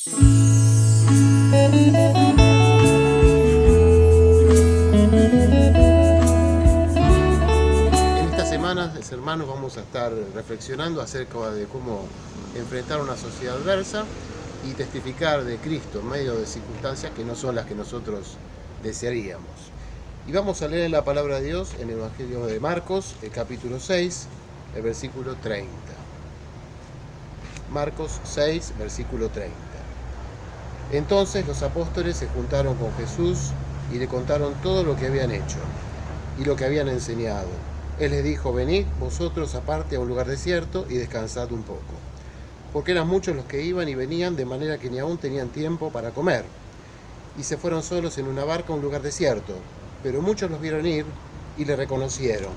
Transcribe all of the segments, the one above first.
En estas semanas, hermanos, vamos a estar reflexionando acerca de cómo enfrentar una sociedad adversa y testificar de Cristo en medio de circunstancias que no son las que nosotros desearíamos. Y vamos a leer la palabra de Dios en el Evangelio de Marcos, el capítulo 6, el versículo 30. Marcos 6, versículo 30. Entonces los apóstoles se juntaron con Jesús y le contaron todo lo que habían hecho y lo que habían enseñado. Él les dijo: venid vosotros aparte a un lugar desierto y descansad un poco. Porque eran muchos los que iban y venían, de manera que ni aún tenían tiempo para comer. Y se fueron solos en una barca a un lugar desierto. Pero muchos los vieron ir y le reconocieron.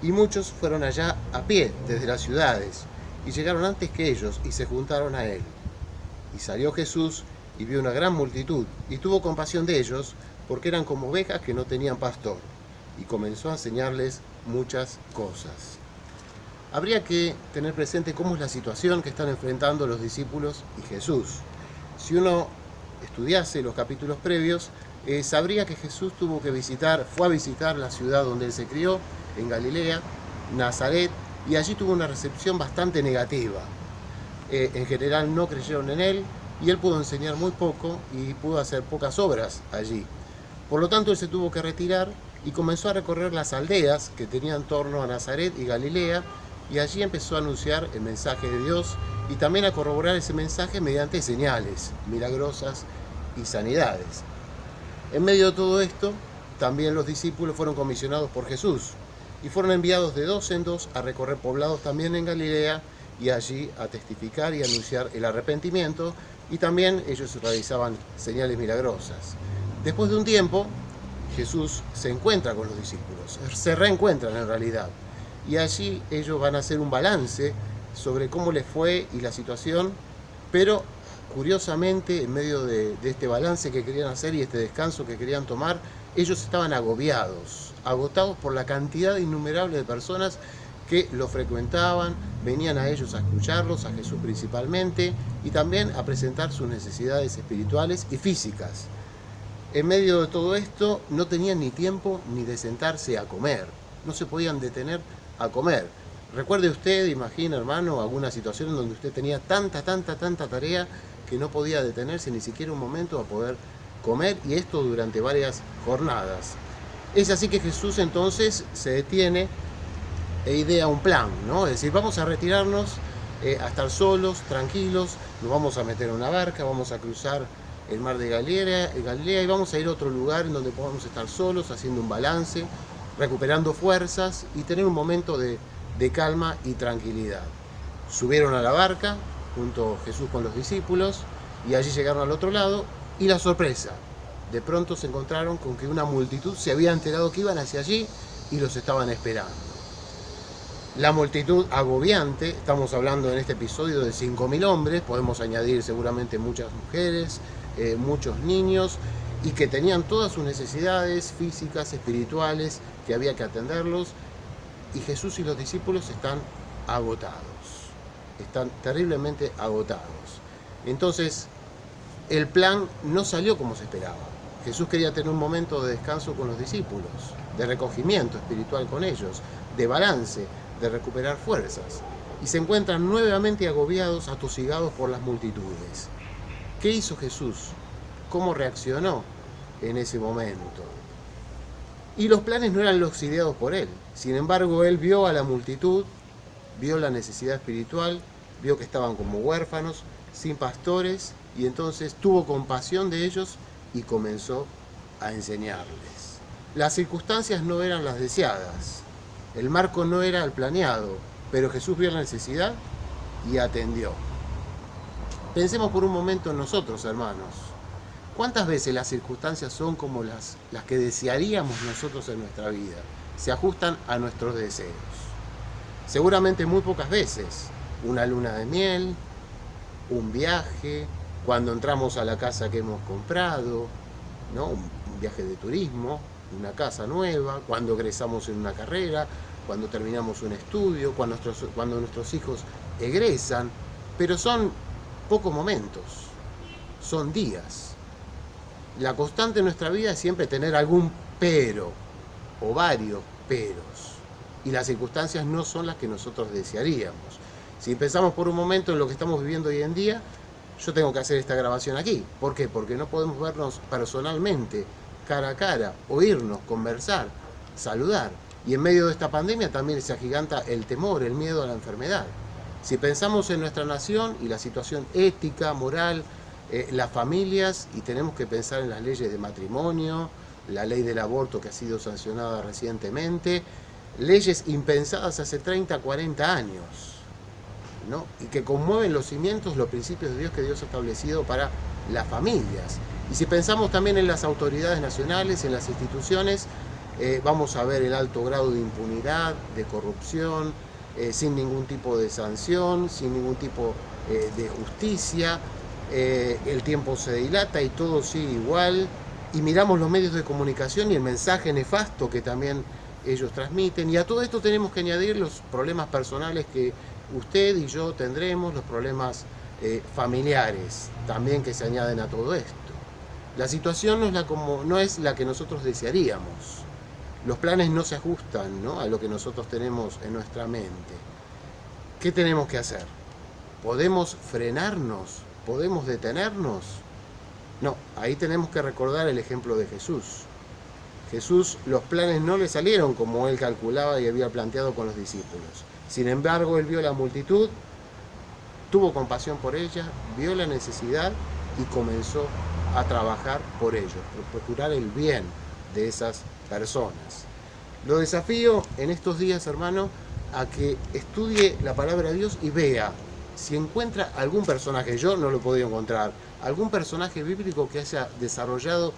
Y muchos fueron allá a pie desde las ciudades, y llegaron antes que ellos y se juntaron a él. Y salió Jesús y vio una gran multitud, y tuvo compasión de ellos, porque eran como ovejas que no tenían pastor, y comenzó a enseñarles muchas cosas. Habría que tener presente cómo es la situación que están enfrentando los discípulos y Jesús. Si uno estudiase los capítulos previos, sabría que Jesús fue a visitar la ciudad donde él se crió, en Galilea, Nazaret, y allí tuvo una recepción bastante negativa. En general no creyeron en él, y él pudo enseñar muy poco y pudo hacer pocas obras allí. Por lo tanto, él se tuvo que retirar y comenzó a recorrer las aldeas que tenían en torno a Nazaret y Galilea, y allí empezó a anunciar el mensaje de Dios y también a corroborar ese mensaje mediante señales milagrosas y sanidades. En medio de todo esto, también los discípulos fueron comisionados por Jesús y fueron enviados de dos en dos a recorrer poblados también en Galilea y allí a testificar y anunciar el arrepentimiento, y también ellos realizaban señales milagrosas. Después de un tiempo, Jesús se encuentra con los discípulos, se reencuentran en realidad, y allí ellos van a hacer un balance sobre cómo les fue y la situación, pero curiosamente, en medio de este balance que querían hacer y este descanso que querían tomar, ellos estaban agobiados por la cantidad innumerable de personas que lo frecuentaban, venían a ellos a escucharlos, a Jesús principalmente, y también a presentar sus necesidades espirituales y físicas. En medio de todo esto, no tenían ni tiempo ni de sentarse a comer, no se podían detener a comer. Recuerde usted, imagina, hermano, alguna situación en donde usted tenía tanta tarea que no podía detenerse ni siquiera un momento a poder comer, y esto durante varias jornadas. Es así que Jesús entonces se detiene e idea un plan, ¿no? Es decir, vamos a retirarnos a estar solos, tranquilos, nos vamos a meter en una barca, vamos a cruzar el mar de Galilea y vamos a ir a otro lugar en donde podamos estar solos, haciendo un balance, recuperando fuerzas y tener un momento de calma y tranquilidad. Subieron a la barca junto a Jesús con los discípulos, y allí llegaron al otro lado, y la sorpresa, de pronto se encontraron con que una multitud se había enterado que iban hacia allí y los estaban esperando. La multitud agobiante, estamos hablando en este episodio de 5.000 hombres, podemos añadir seguramente muchas mujeres, muchos niños, y que tenían todas sus necesidades físicas, espirituales, que había que atenderlos, y Jesús y los discípulos están agotados, están terriblemente agotados. Entonces, el plan no salió como se esperaba. Jesús quería tener un momento de descanso con los discípulos, de recogimiento espiritual con ellos, de balance, de recuperar fuerzas, y se encuentran nuevamente agobiados, atosigados por las multitudes. ¿Qué hizo Jesús? ¿Cómo reaccionó en ese momento? Y los planes no eran los ideados por él. Sin embargo, él vio a la multitud, vio la necesidad espiritual, vio que estaban como huérfanos, sin pastores, y entonces tuvo compasión de ellos y comenzó a enseñarles. Las circunstancias no eran las deseadas, el marco no era el planeado, pero Jesús vio la necesidad y atendió. Pensemos por un momento en nosotros, hermanos. ¿Cuántas veces las circunstancias son como las que desearíamos nosotros en nuestra vida? Se ajustan a nuestros deseos. Seguramente muy pocas veces. Una luna de miel, un viaje, cuando entramos a la casa que hemos comprado, ¿no? Un viaje de turismo, una casa nueva, cuando egresamos en una carrera, cuando terminamos un estudio, cuando nuestros hijos egresan, pero son pocos momentos, son días. La constante en nuestra vida es siempre tener algún pero o varios peros, y las circunstancias no son las que nosotros desearíamos. Si pensamos por un momento en lo que estamos viviendo hoy en día, yo tengo que hacer esta grabación aquí. ¿Por qué? Porque no podemos vernos personalmente, cara a cara, oírnos, conversar, saludar. Y en medio de esta pandemia también se agiganta el temor, el miedo a la enfermedad. Si pensamos en nuestra nación y la situación ética, moral, las familias, y tenemos que pensar en las leyes de matrimonio, la ley del aborto que ha sido sancionada recientemente, leyes impensadas hace 30, 40 años, ¿no? Y que conmueven los cimientos, los principios de Dios que Dios ha establecido para las familias. Y si pensamos también en las autoridades nacionales, en las instituciones, vamos a ver el alto grado de impunidad, de corrupción, sin ningún tipo de sanción, sin ningún tipo de justicia. El tiempo se dilata y todo sigue igual. Y miramos los medios de comunicación y el mensaje nefasto que también ellos transmiten. Y a todo esto tenemos que añadir los problemas personales que usted y yo tendremos, los problemas familiares también que se añaden a todo esto. La situación no es la que nosotros desearíamos. Los planes no se ajustan, ¿no?, a lo que nosotros tenemos en nuestra mente. ¿Qué tenemos que hacer? ¿Podemos frenarnos? ¿Podemos detenernos? No, ahí tenemos que recordar el ejemplo de Jesús. Jesús, los planes no le salieron como él calculaba y había planteado con los discípulos. Sin embargo, él vio la multitud, tuvo compasión por ella, vio la necesidad y comenzó a trabajar por ellos, por procurar el bien de esas personas. Lo desafío en estos días, hermano, a que estudie la palabra de Dios y vea si encuentra algún personaje, yo no lo he podido encontrar, algún personaje bíblico que haya desarrollado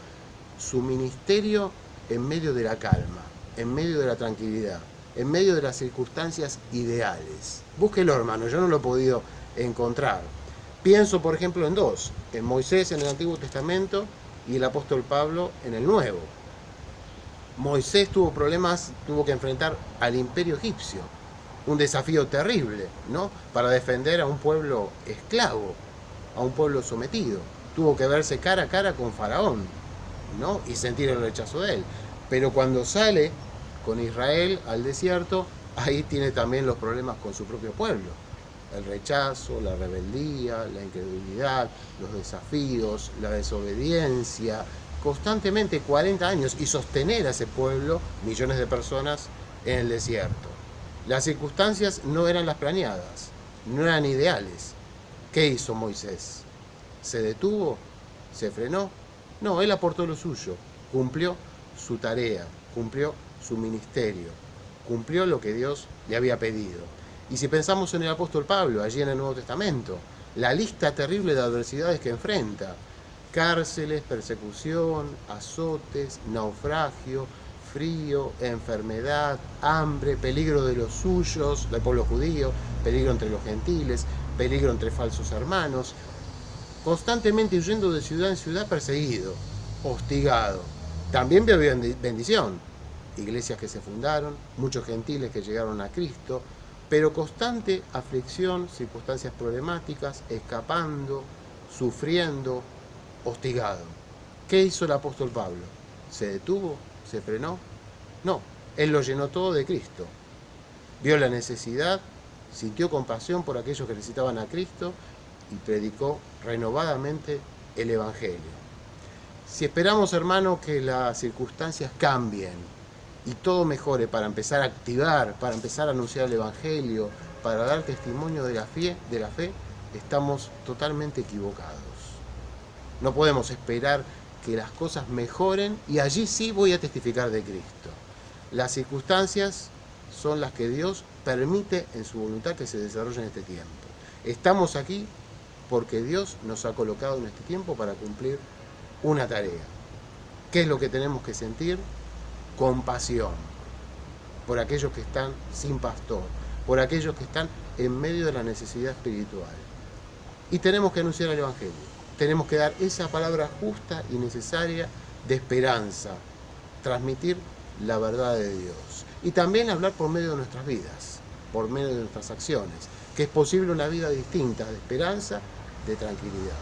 su ministerio en medio de la calma, en medio de la tranquilidad, en medio de las circunstancias ideales. Búsquelo, hermano, yo no lo he podido encontrar. Pienso, por ejemplo, en dos, en Moisés en el Antiguo Testamento y el apóstol Pablo en el Nuevo. Moisés tuvo problemas, tuvo que enfrentar al imperio egipcio, un desafío terrible, ¿no?, para defender a un pueblo esclavo, a un pueblo sometido. Tuvo que verse cara a cara con Faraón, ¿no?, y sentir el rechazo de él. Pero cuando sale con Israel al desierto, ahí tiene también los problemas con su propio pueblo. El rechazo, la rebeldía, la incredulidad, los desafíos, la desobediencia, constantemente 40 años y sostener a ese pueblo, millones de personas, en el desierto. Las circunstancias no eran las planeadas, no eran ideales. ¿Qué hizo Moisés? ¿Se detuvo? ¿Se frenó? No, él aportó lo suyo, cumplió su tarea, cumplió su ministerio, cumplió lo que Dios le había pedido. Y si pensamos en el apóstol Pablo, allí en el Nuevo Testamento, la lista terrible de adversidades que enfrenta: cárceles, persecución, azotes, naufragio, frío, enfermedad, hambre, peligro de los suyos, del pueblo judío, peligro entre los gentiles, peligro entre falsos hermanos, constantemente huyendo de ciudad en ciudad, perseguido, hostigado. También vio bendición, iglesias que se fundaron, muchos gentiles que llegaron a Cristo, pero constante aflicción, circunstancias problemáticas, escapando, sufriendo, hostigado. ¿Qué hizo el apóstol Pablo? ¿Se detuvo? ¿Se frenó? No, él lo llenó todo de Cristo. Vio la necesidad, sintió compasión por aquellos que necesitaban a Cristo y predicó renovadamente el Evangelio. Si esperamos, hermano, que las circunstancias cambien y todo mejore para empezar a activar, para empezar a anunciar el Evangelio, para dar testimonio de la fe, estamos totalmente equivocados. No podemos esperar que las cosas mejoren y allí sí voy a testificar de Cristo. Las circunstancias son las que Dios permite en su voluntad que se desarrollen en este tiempo. Estamos aquí porque Dios nos ha colocado en este tiempo para cumplir una tarea. ¿Qué es lo que tenemos que sentir? Compasión por aquellos que están sin pastor, por aquellos que están en medio de la necesidad espiritual. Y tenemos que anunciar el Evangelio. Tenemos que dar esa palabra justa y necesaria de esperanza, transmitir la verdad de Dios. Y también hablar por medio de nuestras vidas, por medio de nuestras acciones, que es posible una vida distinta, de esperanza de tranquilidad.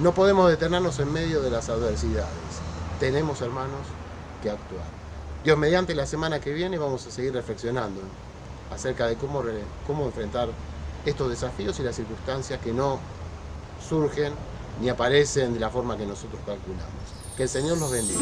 No podemos detenernos en medio de las adversidades. Tenemos, hermanos, que actuar. Dios mediante, la semana que viene vamos a seguir reflexionando acerca de cómo enfrentar estos desafíos y las circunstancias que no surgen ni aparecen de la forma que nosotros calculamos. Que el Señor nos bendiga.